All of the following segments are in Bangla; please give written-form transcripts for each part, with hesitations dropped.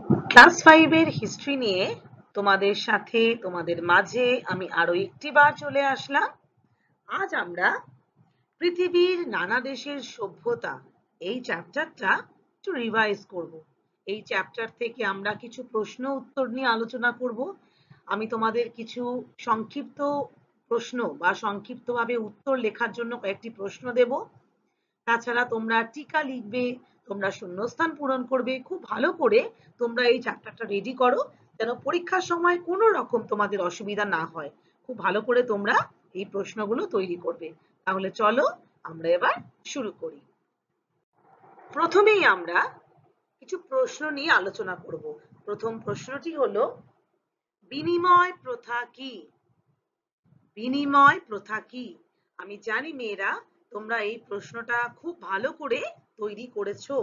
ক্লাস 5 এর হিস্ট্রি নিয়ে তোমাদের সাথে তোমাদের মাঝে আমি আরো একটি বার চলে আসলাম। আজ আমরা পৃথিবীর নানা দেশের সভ্যতা এই চ্যাপ্টারটা একটু রিভাইজ করব। এই চ্যাপ্টার থেকে আমরা কিছু প্রশ্ন উত্তর নিয়ে আলোচনা করব। আমি তোমাদের কিছু সংক্ষিপ্ত প্রশ্ন বা সংক্ষিপ্তভাবে উত্তর লেখার জন্য কয়েকটি প্রশ্ন দেব। তাছাড়া তোমরা টিকা লিখবে, তোমরা শূন্যস্থান পূরণ করবে। খুব ভালো করে তোমরা এই চ্যাপ্টারটা রেডি করো, যেন পরীক্ষার সময় কোনো রকম তোমাদের অসুবিধা না হয়। খুব ভালো করে তোমরা এই প্রশ্নগুলো তৈরি করবে। তাহলে চলো আমরা এবার শুরু করি। প্রথমেই আমরা কিছু প্রশ্ন নিয়ে আলোচনা করব। প্রথম প্রশ্নটি হলো, বিনিময় প্রথা কি? বিনিময় প্রথা কি? আমি জানি মেয়েরা তোমরা এই প্রশ্নটা খুব ভালো করে তৈরি করেছো।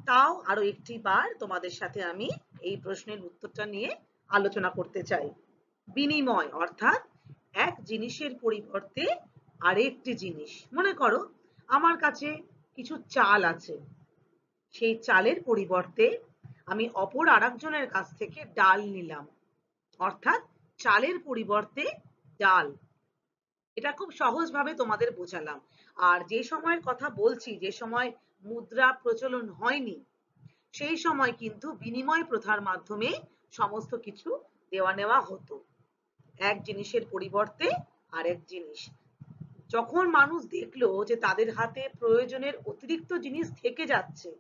তাও আরো একটি বার তোমাদের সাথে আমি এই প্রশ্নের উত্তরটা নিয়ে আলোচনা করতে চাই। বিনিময় অর্থাৎ এক জিনিসের পরিবর্তে আরেকটি জিনিস। মনে করো আমার কাছে কিছু চাল আছে, সেই চালের পরিবর্তে আমি অপর আরেকজনের কাছ থেকে ডাল নিলাম, অর্থাৎ চালের পরিবর্তে ডাল। এটা খুব সহজভাবে তোমাদের বোঝালাম। আর যে সময়ের কথা বলছি, যে সময় মুদ্রা প্রচলন হয়নি, সেই সময় কিন্তু বিনিময় প্রথার মাধ্যমে সমস্ত কিছু দেওয়া নেওয়া হতো, এক জিনিসের পরিবর্তে আরেক জিনিস। যখন মানুষ দেখলো যে তাদের হাতে প্রয়োজনের অতিরিক্ত জিনিস থেকে যাচ্ছে,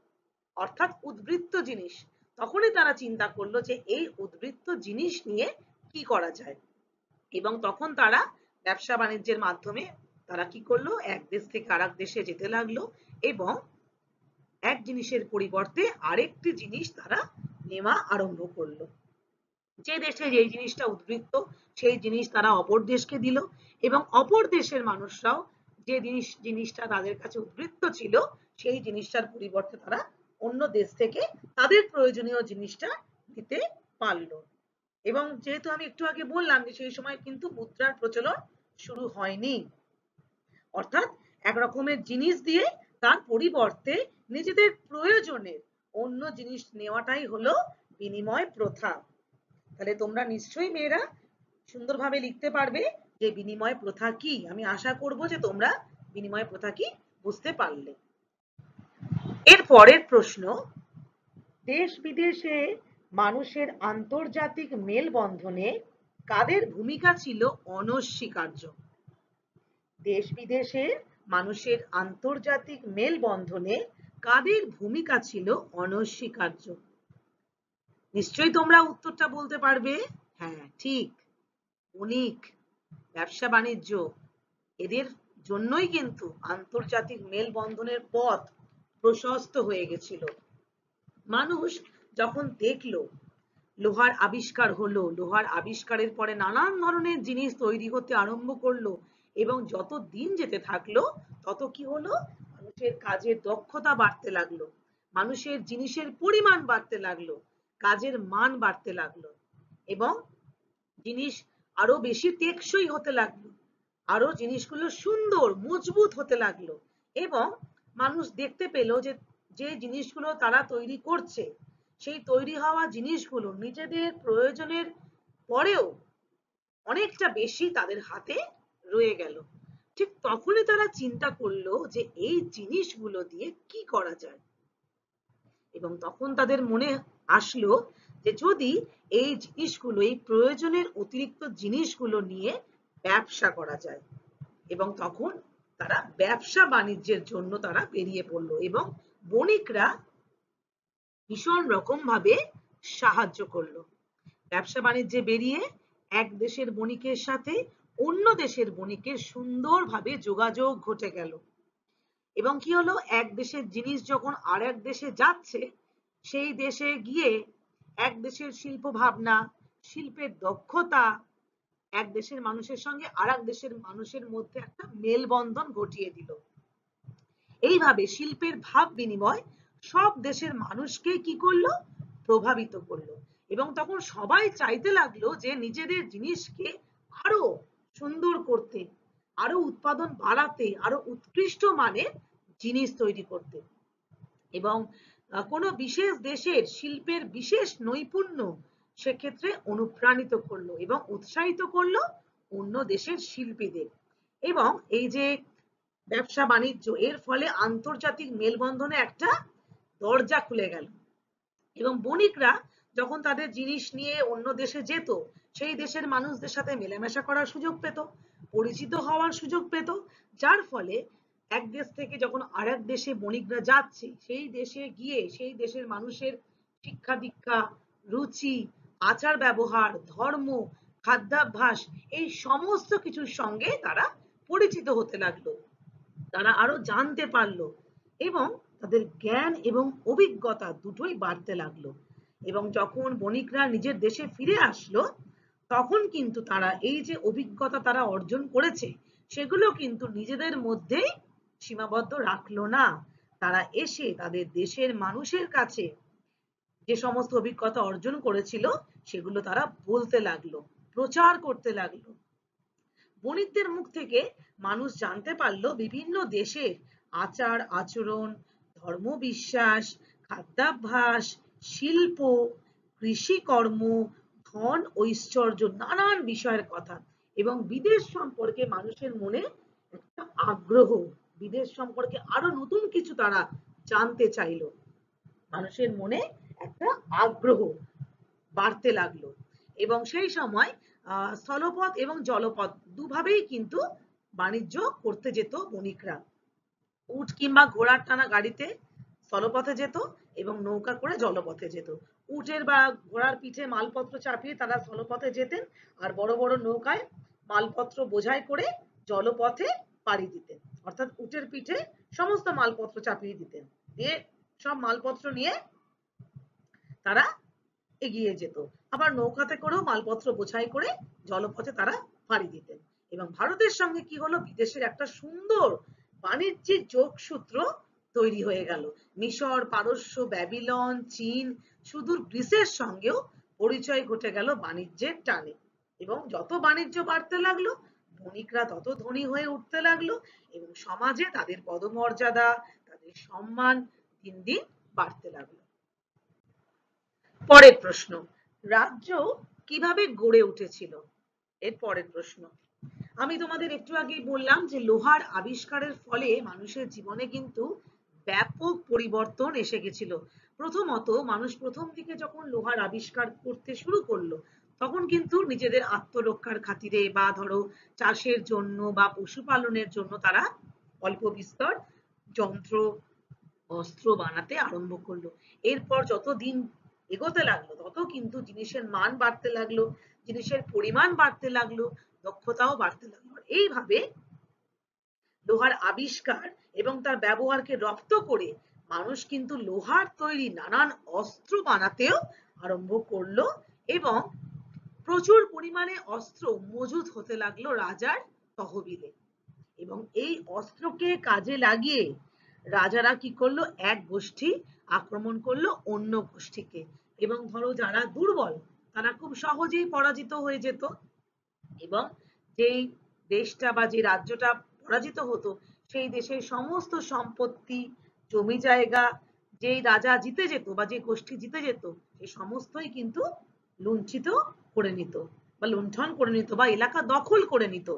অর্থাৎ উদ্বৃত্ত জিনিস, তখনই তারা চিন্তা করলো যে এই উদ্বৃত্ত জিনিস নিয়ে কি করা যায়। এবং তখন তারা ব্যবসা বাণিজ্যের মাধ্যমে তারা কি করলো, এক দেশ থেকে আরেক দেশে যেতে লাগলো এবং এক জিনিসের পরিবর্তে আরেকটি জিনিস তারা নেওয়া আরম্ভ করলো। যে দেশে যেই জিনিসটা উদ্বৃত্ত সেই জিনিস তারা অপর দেশকে দিল এবং অপর দেশের মানুষরাও যে জিনিসটা তাদের কাছে উদ্বৃত্ত ছিল সেই জিনিসটার পরিবর্তে তারা অন্য দেশ থেকে তাদের প্রয়োজনীয় জিনিসটা দিতে পারলো। এবং যেহেতু আমি একটু আগে বললাম যে সেই সময় কিন্তু মুদ্রার প্রচলন শুরু হয়নি, অর্থাৎ এক রকমের জিনিস দিয়ে তার পরিবর্তে নিজেদের প্রয়োজনের অন্য জিনিস নেওয়াটাই হলো বিনিময় প্রথা। তাহলে তোমরা নিশ্চয়ই মেয়েরা সুন্দরভাবে লিখতে পারবে যে বিনিময় প্রথা কি। আমি আশা করব যে তোমরা বিনিময় প্রথা কি বুঝতে পারলে। এর পরের প্রশ্ন, দেশ বিদেশে মানুষের আন্তর্জাতিক মেলবন্ধনে কাদের ভূমিকা ছিল অনস্বীকার্য? দেশ বিদেশে মানুষের আন্তর্জাতিক মেলবন্ধনে কাদের ভূমিকা ছিল অনস্বীকার্য? নিশ্চয়ই তোমরা উত্তরটা বলতে পারবে। হ্যাঁ ঠিক, বণিক, ব্যবসা বাণিজ্য, এদের জন্যই কিন্তু আন্তর্জাতিক মেলবন্ধনের পথ প্রশস্ত হয়ে গেছিল। মানুষ যখন দেখলো লোহার আবিষ্কার হলো, লোহার আবিষ্কারের পরে নানান ধরনের জিনিস তৈরি হতে আরম্ভ করলো এবং যত দিন যেতে থাকলো তত কি হলো, মানুষের কাজের দক্ষতা বাড়তে লাগলো, মানুষের জিনিসের পরিমাণ বাড়তে লাগলো, কাজের মান বাড়তে লাগলো এবং জিনিস আরো বেশি টেকসই হতে লাগলো, আরো জিনিসগুলো সুন্দর মজবুত হতে লাগলো এবং মানুষ দেখতে পেল যে যে জিনিসগুলো তারা তৈরি করছে সেই তৈরি হওয়া জিনিসগুলো নিজেদের প্রয়োজনের পরেও অনেকটা বেশি তাদের হাতে রয়ে গেল। ঠিক তখনই তারা চিন্তা করলো যে এই জিনিসগুলো দিয়ে কি করা যায় এবং তখন তাদের মনে আসলো যে যদি এই জিনিসগুলো, এই প্রয়োজনের অতিরিক্ত জিনিসগুলো নিয়ে ব্যবসা করা যায়। এবং তখন তারা ব্যবসা বাণিজ্যের জন্য তারা বেরিয়ে পড়লো এবং বণিকরা ভীষণ রকম ভাবে সাহায্য করলো। ব্যবসা বাণিজ্যে বেরিয়ে এক দেশের বণিকের সাথে অন্য দেশের বণিকের সুন্দরভাবে যোগাযোগ ঘটে গেল এবং কি হলো, এক দেশের জিনিস যখন আর এক দেশে যাচ্ছে, সেই দেশে গিয়ে এক দেশের শিল্প ভাবনা, শিল্পের দক্ষতা এক দেশের মানুষের সঙ্গে আর এক দেশের মানুষের মধ্যে একটা মেলবন্ধন ঘটিয়ে দিল। এইভাবে শিল্পের ভাব বিনিময় সব দেশের মানুষকে কি করলো, প্রভাবিত করলো এবং তখন সবাই চাইতে লাগলো যে নিজেদের জিনিসকে আরো সুন্দর করতে, আরো উৎপাদন বাড়াতে, আরো উৎকৃষ্ট মানের জিনিস তৈরি করতে। এবং কোনো বিশেষ দেশের শিল্পের বিশেষ নৈপুণ্য সেক্ষেত্রে অনুপ্রাণিত করলো এবং উৎসাহিত করলো অন্য দেশের শিল্পীদের। এবং এই যে ব্যবসা বাণিজ্য, এর ফলে আন্তর্জাতিক মেলবন্ধনে একটা দরজা খুলে গেল এবং বণিকরা যখন তাদের জিনিস নিয়ে অন্য দেশে যেত, সেই দেশের মানুষদের সাথে মেলামেশা করার সুযোগ পেত, পরিচিত হওয়ার সুযোগ পেত, যার ফলে এক দেশ থেকে যখন আরেক দেশে বণিকরা যাচ্ছে, সেই দেশে গিয়ে সেই দেশের মানুষের শিক্ষা দীক্ষা, রুচি, আচার ব্যবহার, ধর্ম, খাদ্যাভ্যাস, এই সমস্ত কিছুর সঙ্গে তারা পরিচিত হতে লাগলো, তারা আরো জানতে পারলো এবং তাদের জ্ঞান এবং অভিজ্ঞতা দুটোই বাড়তে লাগলো। এবং যখন বণিকরা নিজের দেশে ফিরে আসলো, তখন কিন্তু তারা এই যে অভিজ্ঞতা তারা অর্জন করেছে, সেগুলো কিন্তু নিজেদের মধ্যেই সীমাবদ্ধ রাখলো না। তারা এসে তাদের দেশের মানুষের কাছে যে সমস্ত অভিজ্ঞতা অর্জন করেছিল, সেগুলো তারা বলতে লাগলো, প্রচার করতে লাগলো। বণিকদের মুখ থেকে মানুষ জানতে পারলো বিভিন্ন দেশের আচার আচরণ, ধর্মবিশ্বাস, খাদ্যাভ্যাস, শিল্প, কৃষিকর্ম, ধন ঐশ্বর্য, নানান বিষয়ের কথা। এবং বিদেশ সম্পর্কে মানুষের মনে একটা আগ্রহ, বিদেশ সম্পর্কে আরো নতুন কিছু তারা জানতে চাইলো, মানুষের মনে একটা আগ্রহ বাড়তে লাগলো। এবং সেই সময় স্থলপথ এবং জলপথ দুভাবেই কিন্তু বাণিজ্য করতে যেত বণিকরা। উট কিংবা ঘোড়ার টানা গাড়িতে স্থলপথে যেত এবং নৌকা করে জলপথে যেত। উটের বা ঘোড়ার পিঠে মালপত্র চাপিয়ে তারা স্থলপথে যেতেন, আর বড় বড় নৌকায় মালপত্র বোঝাই করে জলপথে পাড়ি দিতেন। অর্থাৎ উটের পিঠে সমস্ত মালপত্র চাপিয়ে দিতেন, দিয়ে সব মালপত্র নিয়ে তারা এগিয়ে যেত। আবার নৌকাতে করেও মালপত্র বোঝাই করে জলপথে তারা পাড়ি দিতেন। এবং ভারতের সঙ্গে কি হলো, বিদেশের একটা সুন্দর বাণিজ্যিক যোগসূত্র তৈরি হয়ে গেল। মিশর, পারস্য, ব্যাবিলন, চীন, সুদূর গ্রিসের সঙ্গেও পরিচয় ঘটে গেল বাণিজ্যের টানে। এবং যত বাণিজ্য বাড়তে লাগলো, বণিকরা তত ধনী হয়ে উঠতে লাগলো এবং সমাজে তাদের পদমর্যাদা, তাদের সম্মান দিন দিন বাড়তে লাগলো। পরের প্রশ্ন, রাজ্য কিভাবে গড়ে উঠেছিল? এর পরের প্রশ্ন, আমি তোমাদের একটু আগেই বললাম যে লোহার আবিষ্কারের ফলে মানুষের জীবনে কিন্তু ব্যাপক পরিবর্তন এসে গেছিল। প্রথমত মানুষ প্রথম দিকে যখন লোহার আবিষ্কার করতে শুরু করলো, তখন কিন্তু নিজেদের আত্মরক্ষার খাতিরে বা ধরো চাষের জন্য বা পশুপালনের জন্য তারা অল্প বিস্তর যন্ত্র, অস্ত্র বানাতে আরম্ভ করলো। এরপর যত দিন এগোতে লাগলো, তত কিন্তু জিনিসের মান বাড়তে লাগলো, জিনিসের পরিমাণ বাড়তে লাগলো, দক্ষতাও বাড়তে লাগলো। এইভাবে লোহার আবিষ্কার এবং তার ব্যবহারকে রপ্ত করে মানুষ কিন্তু লোহার তৈরি নানান অস্ত্র বানাতেও আরম্ভ করলো এবং প্রচুর পরিমাণে অস্ত্র মজুদ হতে লাগলো রাজার তহবিলে। এবং এই অস্ত্রকে কাজে লাগিয়ে রাজারা কি করলো, এক গোষ্ঠী আক্রমণ করলো অন্য গোষ্ঠীকে। এবং ধরো যারা দুর্বল, তারা খুব সহজেই পরাজিত হয়ে যেত। এবং যেই দেশটা বা যে রাজ্যটা পরাজিত হতো, সেই দেশের সমস্ত সম্পত্তি, জমি জায়গা, যেই রাজা জিতে যেত বা যে গোষ্ঠী জিতে যেত, সেই সমস্তই কিন্তু লুণ্ঠিত করে নিত বা লুণ্ঠন করে নিত বা এলাকা দখল করে নিত।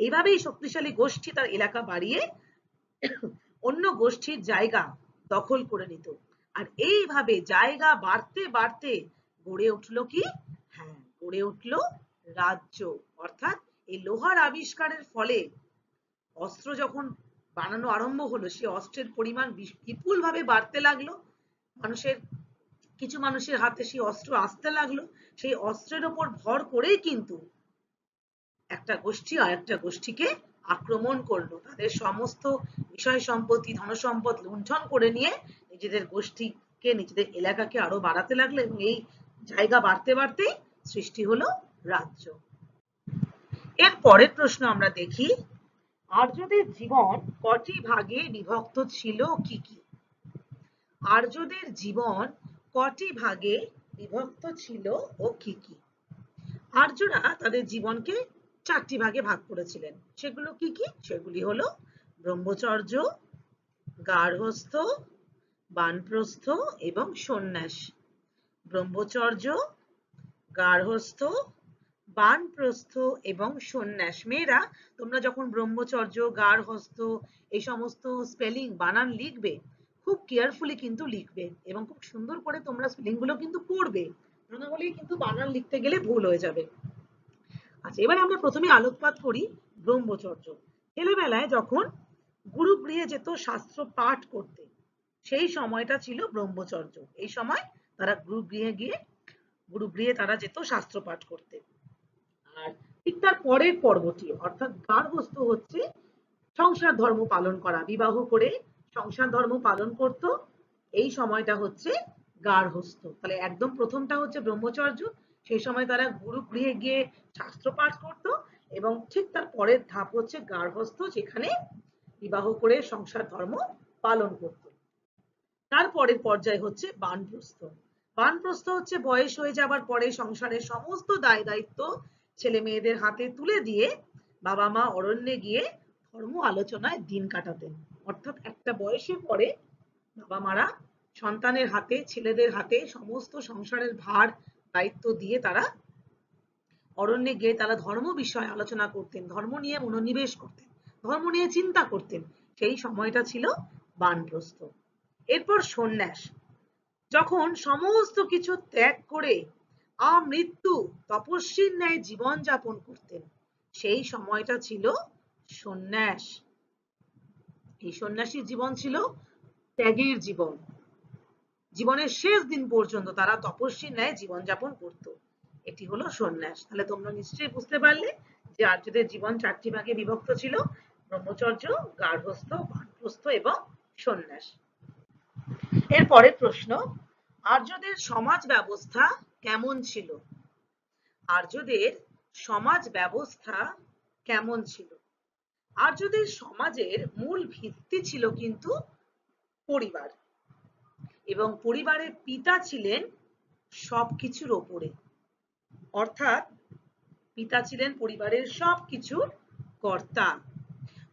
এইভাবেই শক্তিশালী গোষ্ঠী তার এলাকা বাড়িয়ে অন্য গোষ্ঠীর জায়গা দখল করে নিত। আর এইভাবে জায়গা বাড়তে বাড়তে গড়ে উঠলো কি, হ্যাঁ, গড়ে উঠলো রাজ্য। অর্থাৎ এই লোহার আবিষ্কারের ফলে অস্ত্র যখন বানানো আরম্ভ হলো, সেই অস্ত্রের পরিমাণ বিপুল ভাবে বাড়তে লাগলো, কিছু মানুষের হাতে সেই অস্ত্র আসতে লাগলো। সেই অস্ত্রের উপর ভর করেই কিন্তু একটা গোষ্ঠী আর একটা গোষ্ঠীকে আক্রমণ করলো, তাদের সমস্ত বিষয় সম্পত্তি, ধনসম্পদ লুণ্ঠন করে নিয়ে নিজেদের গোষ্ঠীকে, নিজেদের এলাকাকে আরো বাড়াতে লাগলো। এবং এই জায়গা বাড়তে বাড়তেই সৃষ্টি হলো রাজ্য। এর পরের প্রশ্ন আমরা দেখি, আর্যদের জীবন কটি ভাগে বিভক্ত ছিল, কি কি? আর্যদের জীবন কটি ভাগে বিভক্ত ছিল ও কি কি? আর্যরা তাদের জীবনকে চারটি ভাগে ভাগ করেছিলেন। সেগুলো কি কি? সেগুলি হলো ব্রহ্মচর্য, গার্হস্থ্য, বানপ্রস্থ এবং সন্ন্যাস। ব্রহ্মচর্য, গার্হস্থ্য, বানপ্রস্থ এবং সন্ন্যাস। মেয়েরা তোমরা যখন ব্রহ্মচর্য, গার্হস্থ্য এই সমস্ত স্পেলিং বানান লিখবে খুব কেয়ারফুলি কিন্তু লিখবে এবং খুব সুন্দর করে তোমরা স্পেলিং গুলো কিন্তু পড়বে, না হলে কিন্তু বানান লিখতে গেলে ভুল হয়ে যাবে। আচ্ছা, এবার আমরা প্রথমে আলোকপাত করি ব্রহ্মচর্য। ছেলেবেলায় যখন গুরুগৃহে যেত শাস্ত্র পাঠ করতে, সেই সময়টা ছিল ব্রহ্মচর্য। এই সময় তারা গুরুগৃহে তারা যেত শাস্ত্র পাঠ করতে। আর ঠিক তার পরের পর্বটি অর্থাৎ গার্হস্থ্য হচ্ছে সংসার ধর্ম পালন করা, বিবাহ করে সংসার ধর্ম পালন করত, এই সময়টা হচ্ছে গার্হস্থ্য। তাহলে একদম প্রথমটা হচ্ছে ব্রহ্মচর্য, সেই সময় তারা গুরুগৃহে গিয়ে শাস্ত্র পাঠ করত, এবং ঠিক তার পরের ধাপ হচ্ছে গার্হস্থ্য, যেখানে বিবাহ করে সংসার ধর্ম পালন করত। তারপরের পর্যায় হচ্ছে বানপ্রস্থ। বানপ্রস্থ হচ্ছে বয়স হয়ে যাবার পরে সংসারের সমস্ত দায় দায়িত্ব ছেলে মেয়েদের হাতে তুলে দিয়ে বাবা মা অরণ্যে গিয়ে ধর্ম আলোচনায় দিন কাটাতেন। অর্থাৎ একটা বয়সের পরে বাবা মারা সন্তানের হাতে, ছেলেদের হাতে সমস্ত সংসারের ভার দায়িত্ব দিয়ে তারা অরণ্যে গিয়ে তারা ধর্ম বিষয়ে আলোচনা করতেন, ধর্ম নিয়ে মনোনিবেশ করতেন, ধর্ম নিয়ে চিন্তা করতেন। সেই সময়টা ছিল বানপ্রস্থ। এরপর সন্ন্যাস। যখন সমস্ত কিছু ত্যাগ করে আমৃত্যু তপস্বীর ন্যায় জীবন যাপন করতেন, সেই সময়টা ছিল সন্ন্যাস। এই সন্ন্যাসীর জীবন ছিল ত্যাগের জীবন। জীবনের শেষ দিন পর্যন্ত তারা তপস্বীর ন্যায় জীবন যাপন করত। এটি হলো সন্ন্যাস। তাহলে তোমরা নিশ্চয়ই বুঝতে পারলে যে আর্যদের জীবন চারটি ভাগে বিভক্ত ছিল: ব্রহ্মচর্য, গার্হস্থ্য, বানপ্রস্থ এবং সন্ন্যাস। এর পরের প্রশ্ন, আর্যদের সমাজ ব্যবস্থা কেমন ছিল? আর্যদের সমাজ ব্যবস্থা কেমন ছিল? আর্যদের সমাজের মূল ভিত্তি ছিল কিন্তু পরিবার, এবং পরিবারের পিতা ছিলেন সবকিছুর ওপরে। অর্থাৎ পিতা ছিলেন পরিবারের সবকিছুর কর্তা।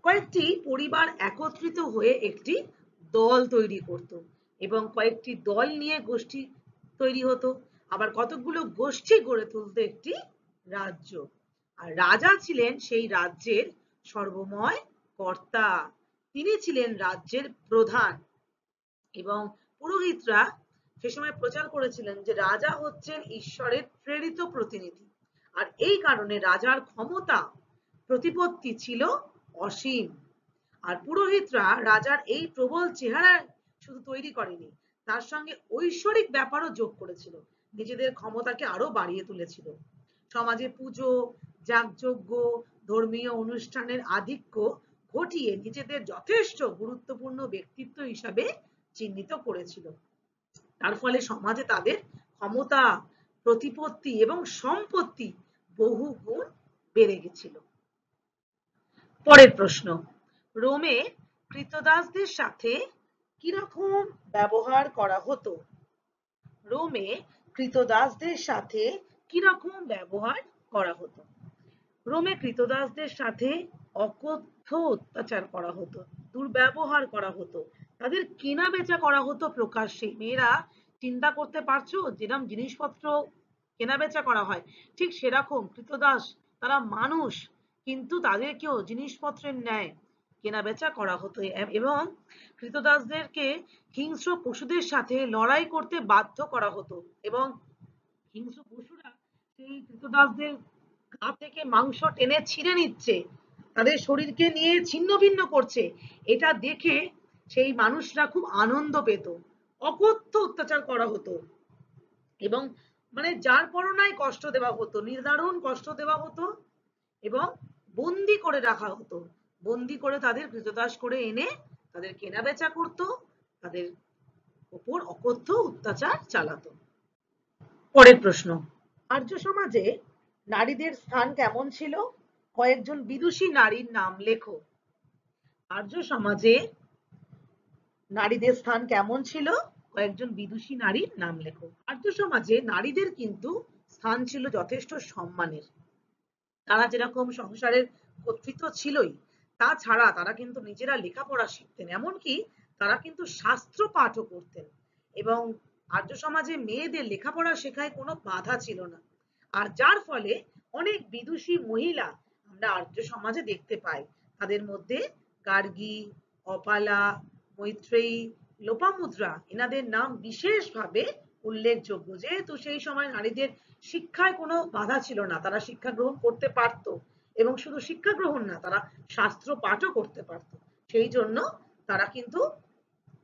কয়েকটি পরিবার একত্রিত হয়ে একটি দল তৈরি করত, এবং কয়েকটি দল নিয়ে গোষ্ঠী তৈরি হতো, আবার কতগুলো গোষ্ঠী গড়ে তুলতো একটি রাজ্য। আর রাজা ছিলেন সেই রাজ্যের সর্বময় কর্তা, তিনি ছিলেন রাজ্যের প্রধান। এবং পুরোহিতরা সে সময় প্রচার করেছিলেন যে রাজা হচ্ছেন ঈশ্বরের প্রেরিত প্রতিনিধি, আর এই কারণে রাজার ক্ষমতা প্রতিপত্তি ছিল অসীম। আর পুরোহিতরা রাজার এই প্রবল চেহারা শুধু তৈরি করেনি, তার সঙ্গে ঐশ্বরিক ব্যাপারও যোগ করেছিল, নিজেদের ক্ষমতাকে আরো বাড়িয়ে তুলেছিল। সমাজে পুজো, যাগযজ্ঞ, ধর্মীয় অনুষ্ঠানের আধিক্য ঘটিয়ে নিজেদের যথেষ্ট গুরুত্বপূর্ণ ব্যক্তিত্ব হিসাবে চিহ্নিত করেছিল। তার ফলে সমাজে তাদের ক্ষমতা, প্রতিপত্তি এবং সম্পত্তি বহু গুণ বেড়ে গেছিল। পরের প্রশ্ন, রোমে কৃতদাসদের সাথে কিরকম ব্যবহার করা হতো? রোমে কৃতদাসদের সাথে কিরকম ব্যবহার করা হতো? রোমে কৃতদাসদের সাথে অকথ্য অত্যাচার করা হতো, দুর্ব্যবহার করা হতো, তাদের কেনা বেচা করা হতো প্রকাশ্যে। মেয়েরা চিন্তা করতে পারছো, যেরকম জিনিসপত্র কেনা বেচা করা হয়, ঠিক সেরকম কৃতদাস, তারা মানুষ, কিন্তু তাদেরকেও জিনিসপত্রের ন্যায় কেনা বেচা করা হতো। এবং কৃতদাসদেরকে হিংস্র পশুদের সাথে লড়াই করতে বাধ্য করা হতো, এবং হিংস্র পশুরা সেই কৃতদাসদের গা থেকে মাংস টেনে ছিঁড়ে নিচ্ছে, তাদের শরীরকে নিয়ে ছিন্ন ভিন্ন করছে। এটা দেখে সেই মানুষরা খুব আনন্দ পেত। অকথ্য অত্যাচার করা হতো, এবং মানে যার পরনায় কষ্ট দেওয়া হতো, নির্দারুণ কষ্ট দেওয়া হতো, এবং বন্দি করে রাখা হতো। বন্দি করে তাদের কৃতদাস করে এনে তাদের কেনা বেচা করতো, তাদের উপর অকথ্য অত্যাচার চালাতো। পরের প্রশ্ন, আর্য সমাজে নারীদের স্থান কেমন ছিল? কয়েকজন বিদুষী নারীর নাম লেখো। আর্য সমাজে নারীদের স্থান কেমন ছিল? কয়েকজন বিদুষী নারীর নাম লেখো। আর্য সমাজে নারীদের কিন্তু স্থান ছিল যথেষ্ট সম্মানের। তারা যেরকম সংসারের কর্তৃত্ব ছিলই, তাছাড়া তারা কিন্তু নিজেরা লেখাপড়া শিখতেন, এমনকি তারা কিন্তু শাস্ত্র পাঠও করতেন এবং আর্য সমাজে মেয়েদের লেখাপড়া শেখায় কোনো বাধা ছিল না। আর যার ফলে অনেক বিদুষী মহিলা আমরা আর্য সমাজে দেখতে পাই। তাদের মধ্যে গার্গী, অপালা, মৈত্রেয়ী, লোপামুদ্রা এনাদের নাম বিশেষভাবে উল্লেখযোগ্য। যেহেতু সেই সময় নারীদের শিক্ষায় কোনো বাধা ছিল না, তারা শিক্ষা গ্রহণ করতে পারত এবং শুধু শিক্ষা গ্রহণ না, তারা শাস্ত্র পাঠও করতে পারত। সেই জন্য তারা কিন্তু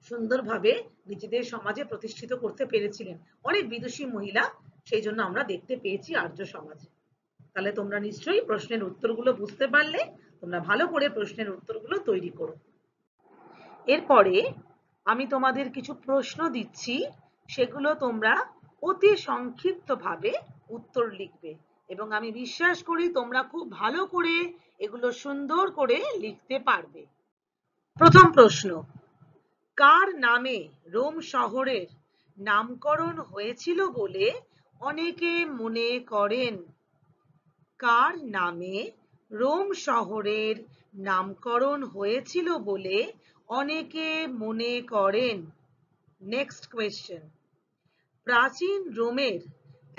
সুন্দরভাবে নিজেদের সমাজে প্রতিষ্ঠিত করতে পেরেছিলেন অনেক বিদুষী মহিলা, সেই জন্য আমরা দেখতে পেয়েছি আর্য সমাজে। তাহলে তোমরা নিশ্চয়ই প্রশ্নের উত্তরগুলো বুঝতে পারলে। তোমরা ভালো করে প্রশ্নের উত্তরগুলো তৈরি করো। এরপরে আমি তোমাদের কিছু প্রশ্ন দিচ্ছি, সেগুলো তোমরা অতি সংক্ষিপ্তভাবে উত্তর লিখবে এবং আমি বিশ্বাস করি তোমরা খুব ভালো করে এগুলো সুন্দর করে লিখতে পারবে। প্রথম প্রশ্ন, কার নামে রোম শহরের নামকরণ হয়েছিল বলে অনেকে মনে করেন? কার নামে রোম শহরের নামকরণ হয়েছিল বলে অনেকে মনে করেন? নেক্সট কোয়েশ্চেন, প্রাচীন রোমের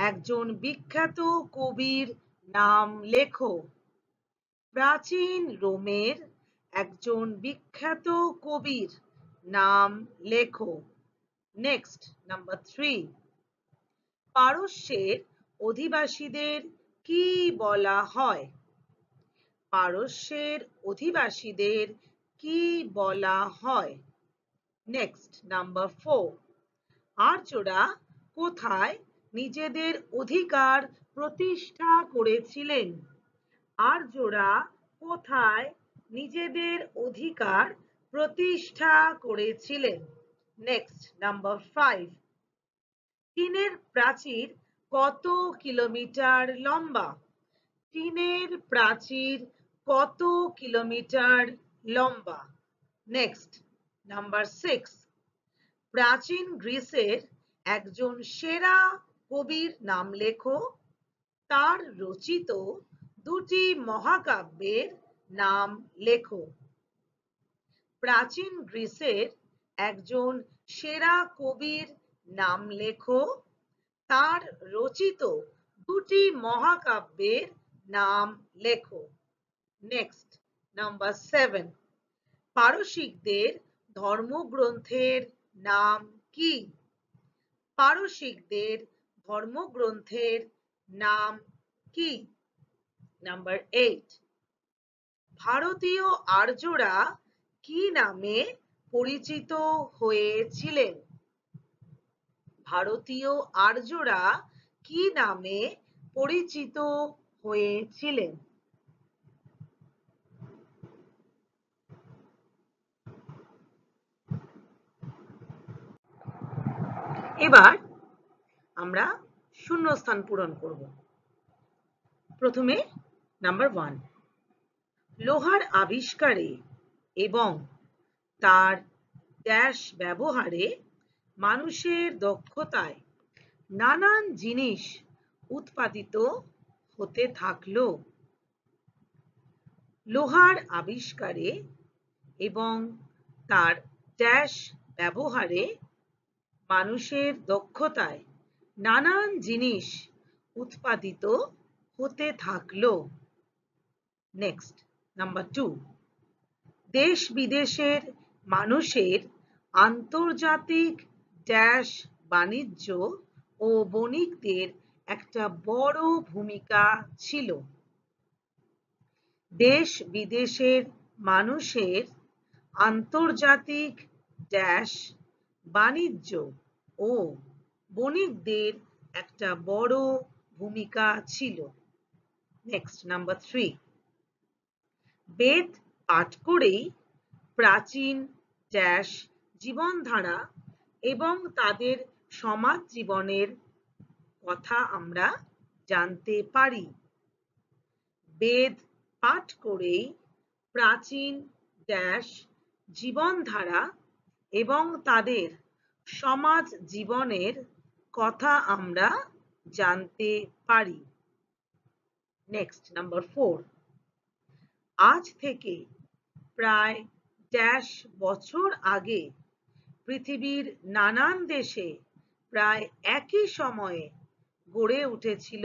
একজন বিখ্যাত কবির নাম লেখো। প্রাচীন রোমের একজন বিখ্যাত কবির নাম লেখো। নেক্সট, নাম্বার 3, পারস্যের অধিবাসীদের কি বলা হয়? পারস্যের অধিবাসীদের কি বলা হয়? নেক্সট, নাম্বার 4, আর্যরা কোথায় নিজেদের অধিকার প্রতিষ্ঠা করেছিলেন? আর্যরা কোথায় নিজেদের অধিকার প্রতিষ্ঠা করেছিলেন? নেক্সট, নাম্বার 5, চীনের প্রাচীর কত কিলোমিটার লম্বা? চীনের প্রাচীর কত কিলোমিটার লম্বা? নেক্সট, নাম্বার 6, প্রাচীন গ্রিসের একজন সেরা কবির নাম লেখো। তার রচিত দুটি মহাকাব্যের নাম লেখো। প্রাচীন গ্রিসের একজন সেরা কবির নাম লেখো। তার রচিত দুটি মহাকাব্যের নাম লেখো। নেক্সট, নাম্বার 7, পারসিকদের ধর্মগ্রন্থের নাম কি? পারসিকদের ধর্মগ্রন্থের নাম কি? নাম্বার 8, ভারতীয় আর্যরা কি নামে পরিচিত হয়েছিলেন? ভারতীয় আর্যরা কি নামে পরিচিত হয়েছিলেন? এবার আমরা শূন্যস্থান পূরণ করব। প্রথমে নাম্বার 1, লোহার আবিষ্কারে এবং তার ড্যাশ ব্যবহারে মানুষের দক্ষতায় নানান জিনিস উৎপাদিত হতে থাকলো। লোহার আবিষ্কারে এবং তার ড্যাশ ব্যবহারে মানুষের দক্ষতায় নানান জিনিস উৎপাদিত হতে থাকলো। নেক্সট, নাম্বার 2, দেশ বিদেশের মানুষের আন্তর্জাতিক ড্যাশ বাণিজ্য ও বণিকদের একটা বড় ভূমিকা ছিল। দেশ বিদেশের মানুষের আন্তর্জাতিক ড্যাশ বাণিজ্য ও বণিকদের একটা বড় ভূমিকা ছিল। নেক্সট, নাম্বার 3, বেদ পাঠ করেই প্রাচীন ড্যাশ জীবনধারা এবং তাদের সমাজ জীবনের কথা আমরা জানতে পারি। বেদ পাঠ করেই প্রাচীন ড্যাশ জীবনধারা এবং তাদের সমাজ জীবনের কথা আমরা জানতে পারি। নেক্সট, নাম্বার 4, আজ থেকে প্রায় ড্যাশ বছর আগে পৃথিবীর নানান দেশে প্রায় একই সময়ে গড়ে উঠেছিল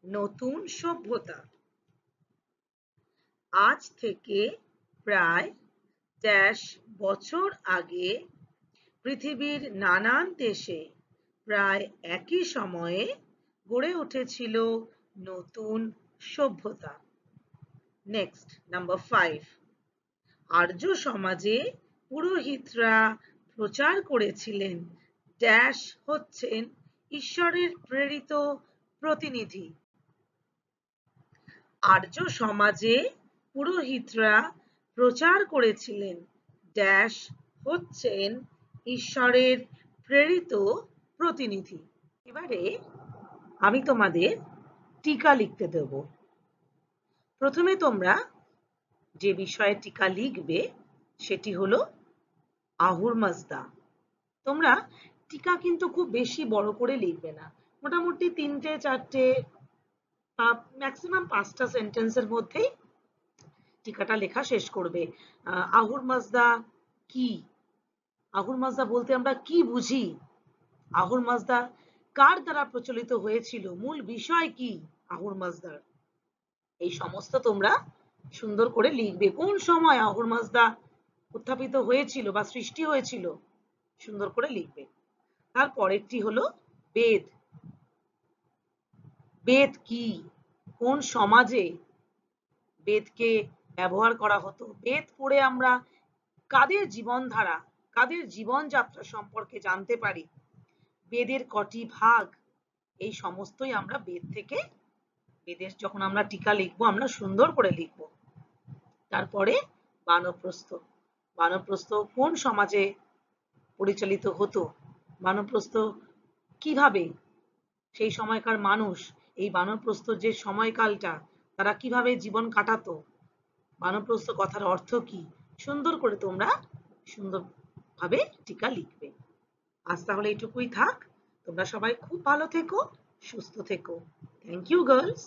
নতুন সভ্যতা। আজ থেকে প্রায় ১০ বছর আগে পৃথিবীর নানান দেশে প্রায় একই সময়ে গড়ে উঠেছিল নতুন সভ্যতা। Next, number 5। আর্য সমাজে পুরোহিতরা প্রচার করেছিলেন ড্যাশ হচ্ছেন ঈশ্বরের প্রেরিত প্রতিনিধি। আর্য সমাজে পুরোহিতরা প্রচার করেছিলেন ড্যাশ হচ্ছেন ঈশ্বরের প্রেরিত প্রতিনিধি। এবারে আমি তোমাদের টিকা লিখতে দেব। প্রথমে তোমরা যে বিষয়ে টিকা লিখবে সেটি হলো আহুরমাজদা। তোমরা টিকা কিন্তু খুব বেশি বড় করে লিখবে না, মোটামুটি ৩-৪টে বা ম্যাক্সিমাম 5টা সেন্টেন্সের মধ্যেই টিকাটা লেখা শেষ করবে। আহুরমাজদা কি? আহুরমাজদা বলতে আমরা কি বুঝি? আহুরমাজদা কার দ্বারা প্রচলিত হয়েছিল? মূল বিষয় কি আহুরমাজদার? এই সমস্ত তোমরা সুন্দর করে লিখবে। কোন সময় আহুরমাজদা উত্থাপিত হয়েছিল বা সৃষ্টি হয়েছিল? সুন্দর করে লিখবে। তারপরেরটি হলো বেদ। বেদ কি? কোন সমাজে বেদকে ব্যবহার করা হতো? বেদ পড়ে আমরা কাদের জীবনধারা, কাদের জীবনযাত্রা সম্পর্কে জানতে পারি? বেদের কটি ভাগ? এই সমস্তই আমরা বেদ থেকে, বেদের যখন আমরা টিকা লিখবো আমরা সুন্দর করে লিখবো। তারপরে বানপ্রস্থ। বানপ্রস্থ কোন সমাজে পরিচালিত হতো? বানপ্রস্থ কিভাবে সেই সময়কার মানুষ এই বানপ্রস্থ যে সময়কালটা তারা কিভাবে জীবন কাটাতো? বানপ্রস্থ কথার অর্থ কি? সুন্দর করে তোমরা সুন্দরভাবে টিকা লিখবে। আজ তাহলে এইটুকুই থাক। তোমরা সবাই খুব ভালো থেকো, সুস্থ থেকো। Thank you girls.